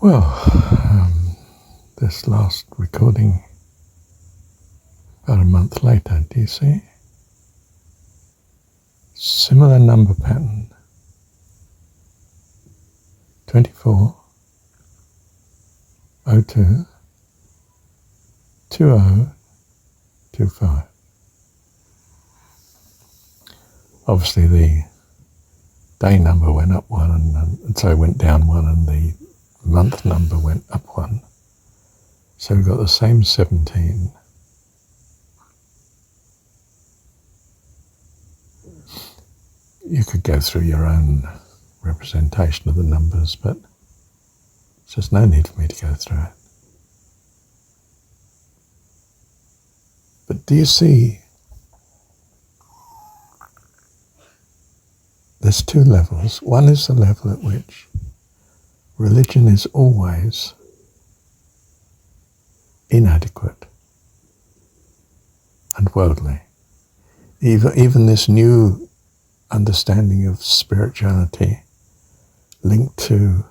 Well, this last recording, about a month later, do you see? Similar number pattern. 24, 02, 20, 25. Obviously the day number went up one, and so went down one, and the month number went up one. So we've got the same 17. You could go through your own representation of the numbers, but there's just no need for me to go through it. But do you see, there's two levels. One is the level at which religion is always inadequate and worldly. Even this new understanding of spirituality linked to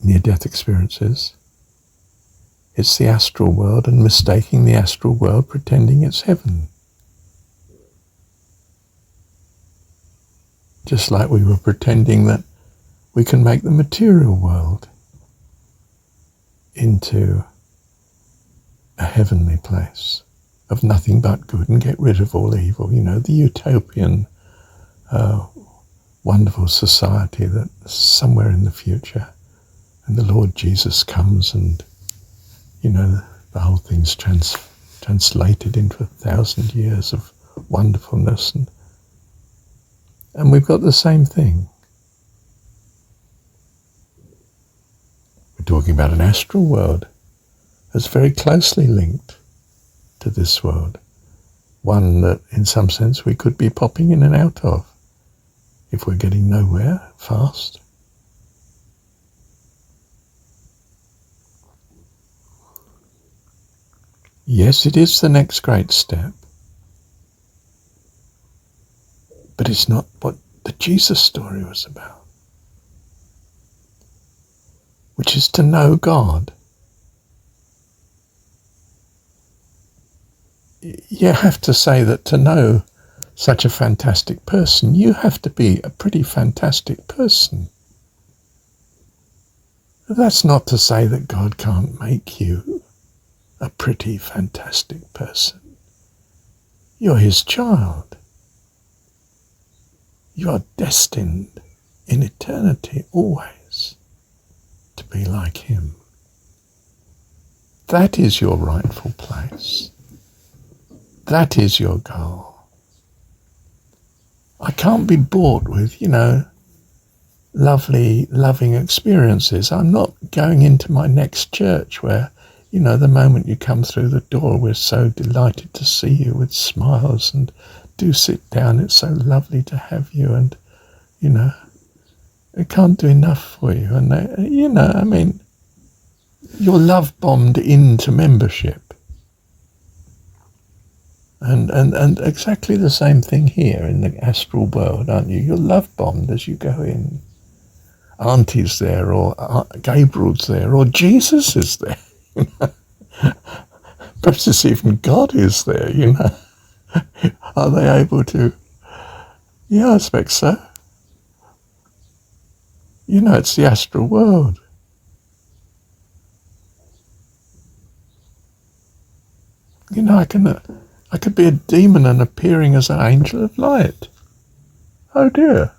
near-death experiences, it's the astral world, and mistaking the astral world, pretending it's heaven. Just like we were pretending that we can make the material world into a heavenly place of nothing but good and get rid of all evil. You know, the utopian, wonderful society that's somewhere in the future. And the Lord Jesus comes and, you know, the whole thing's translated into 1,000 years of wonderfulness. And we've got the same thing. We're talking about an astral world that's very closely linked to this world. One that, in some sense, we could be popping in and out of if we're getting nowhere fast. Yes, it is the next great step. But it's not what the Jesus story was about, which is to know God. You have to say that to know such a fantastic person, you have to be a pretty fantastic person. That's not to say that God can't make you a pretty fantastic person. You're his child. You are destined in eternity always to be like him. That is your rightful place. That is your goal. I can't be bought with, lovely, loving experiences. I'm not going into my next church where, the moment you come through the door, we're so delighted to see you with smiles and do sit down. It's so lovely to have you, and, it can't do enough for you. And, you're love bombed into membership. And exactly the same thing here in the astral world, aren't you? You're love bombed as you go in. Auntie's there, or Gabriel's there, or Jesus is there. Perhaps it's even God is there. Are they able to? Yeah, I expect so. It's the astral world. I could be a demon and appearing as an angel of light. Oh dear.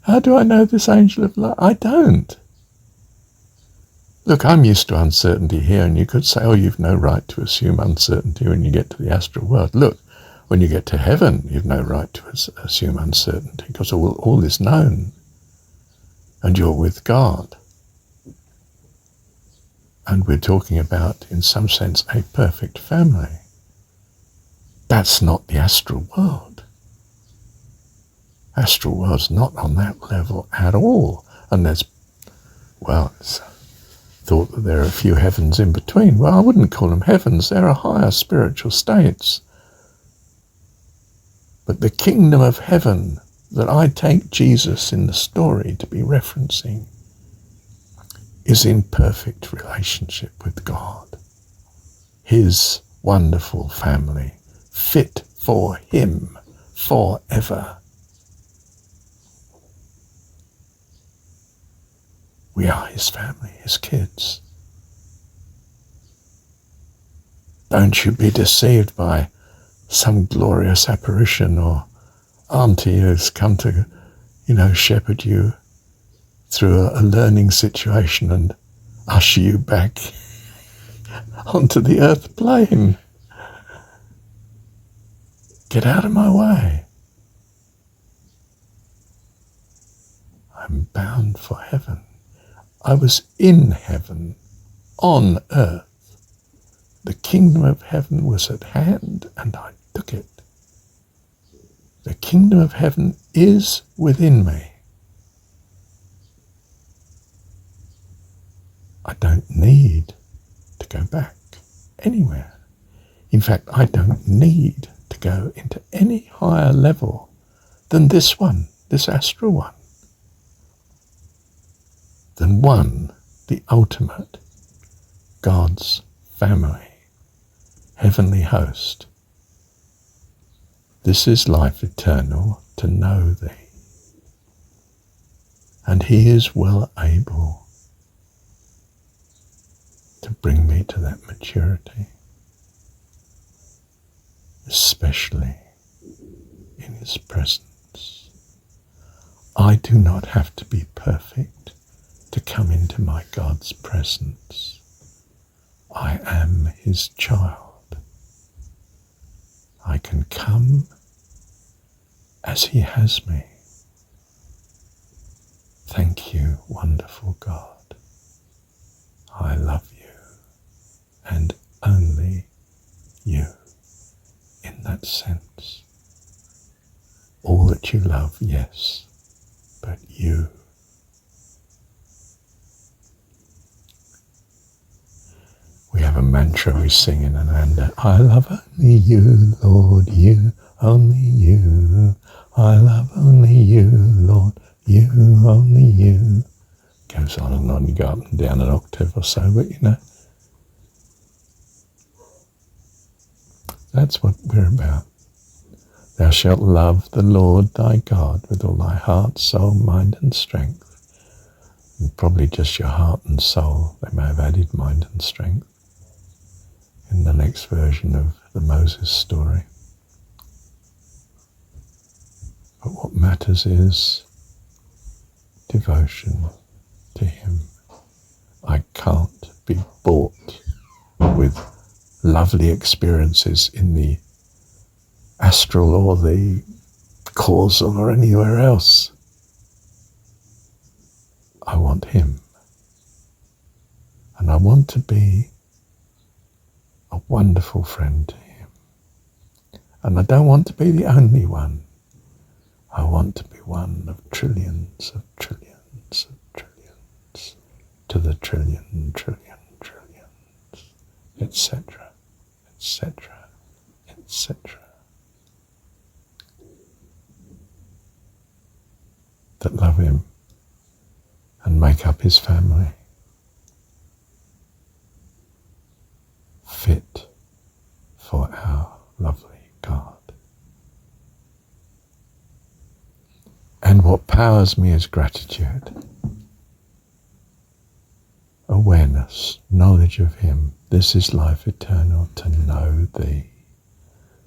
How do I know this angel of light? I don't. Look, I'm used to uncertainty here, and you could say, you've no right to assume uncertainty when you get to the astral world. Look, when you get to heaven, you've no right to assume uncertainty, because all is known, and you're with God. And we're talking about, in some sense, a perfect family. That's not the astral world. Astral world's not on that level at all. And it's thought that there are a few heavens in between. Well, I wouldn't call them heavens. There are higher spiritual states. But the kingdom of heaven that I take Jesus in the story to be referencing is in perfect relationship with God, his wonderful family, fit for him forever. We are his family, his kids. Don't you be deceived by some glorious apparition or auntie who's come to, shepherd you through a learning situation and usher you back onto the earth plane. Get out of my way. I'm bound for heaven. I was in heaven, on earth. The kingdom of heaven was at hand, and I took it. The kingdom of heaven is within me. I don't need to go back anywhere. In fact, I don't need to go into any higher level than this one, this astral one. Than one, the ultimate, God's family, heavenly host. This is life eternal, to know thee. And he is well able to bring me to that maturity, especially in his presence. I do not have to be perfect to come into my God's presence. I am his child. I can come as he has me. Thank you, wonderful God. I love you, and only you, in that sense. All that you love, yes, but you. We have a mantra we sing in Ananda. I love only you, Lord, you, only you. I love only you, Lord, you, only you. Goes on and on, you go up and down an octave or so, but that's what we're about. Thou shalt love the Lord thy God with all thy heart, soul, mind and strength. And probably just your heart and soul. They may have added mind and strength in the next version of the Moses story. But what matters is devotion to him. I can't be bought with lovely experiences in the astral or the causal or anywhere else. I want him. And I want to be a wonderful friend to him. And I don't want to be the only one. I want to be one of trillions of trillions of trillions to the trillions, etc., etc., etc. That love him and make up his family. Fit for our lovely God. And what powers me is gratitude, awareness, knowledge of him. This is life eternal, to know thee.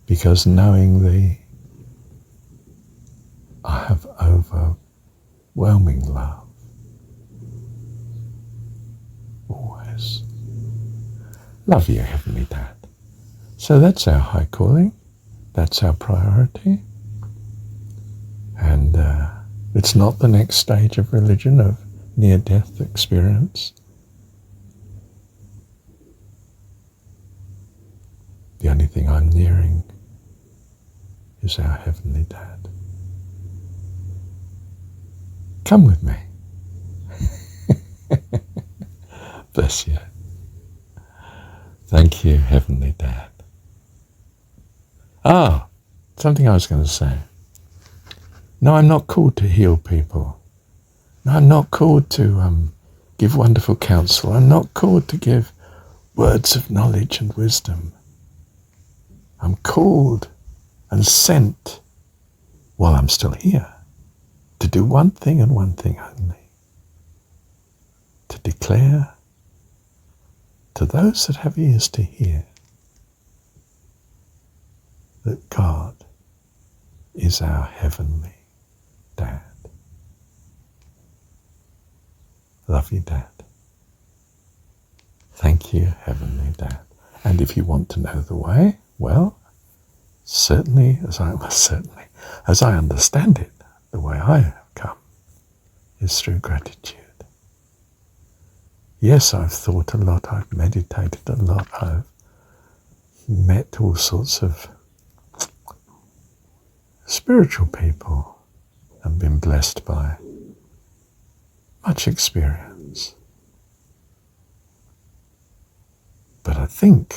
Because knowing thee, I have overwhelming love. Always. Love you, Heavenly Dad. So that's our high calling. That's our priority. And it's not the next stage of religion, of near-death experience. The only thing I'm nearing is our Heavenly Dad. Come with me. Bless you. Thank you, Heavenly Dad. Something I was going to say. No, I'm not called to heal people. No, I'm not called to give wonderful counsel. I'm not called to give words of knowledge and wisdom. I'm called and sent while I'm still here to do one thing and one thing only. To declare to those that have ears to hear that God is our heavenly Dad. Love you, Dad. Thank you, Heavenly Dad. And if you want to know the way, well, certainly, as I understand it, the way I have come is through gratitude. Yes, I've thought a lot, I've meditated a lot, I've met all sorts of spiritual people and been blessed by much experience. But I think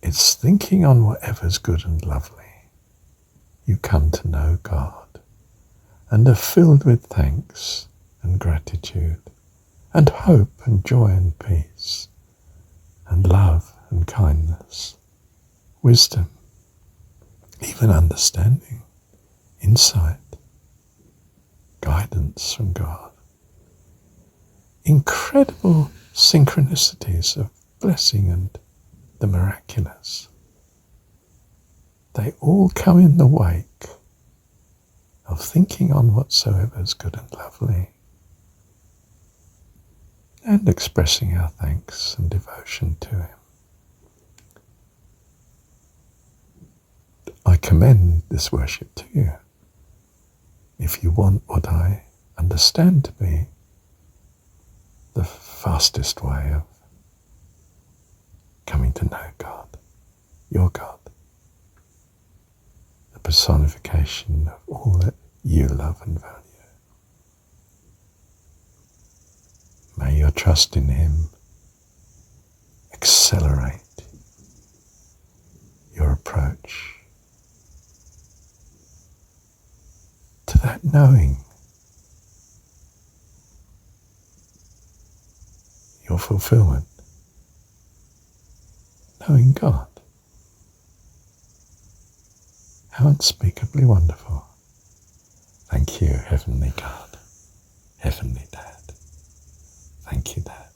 it's thinking on whatever's good and lovely. You come to know God and are filled with thanks and gratitude and hope and joy and peace and love and kindness, wisdom, even understanding, insight, guidance from God. Incredible synchronicities of blessing and the miraculous. They all come in the wake of thinking on whatsoever is good and lovely and expressing our thanks and devotion to Him. I commend this worship to you. If you want what I understand to be the fastest way of coming to know God, your God, the personification of all that you love and value. May your trust in Him accelerate your approach to that knowing, your fulfillment, knowing God. How unspeakably wonderful. Thank you, Heavenly God, Heavenly Dad. Thank you, Dad.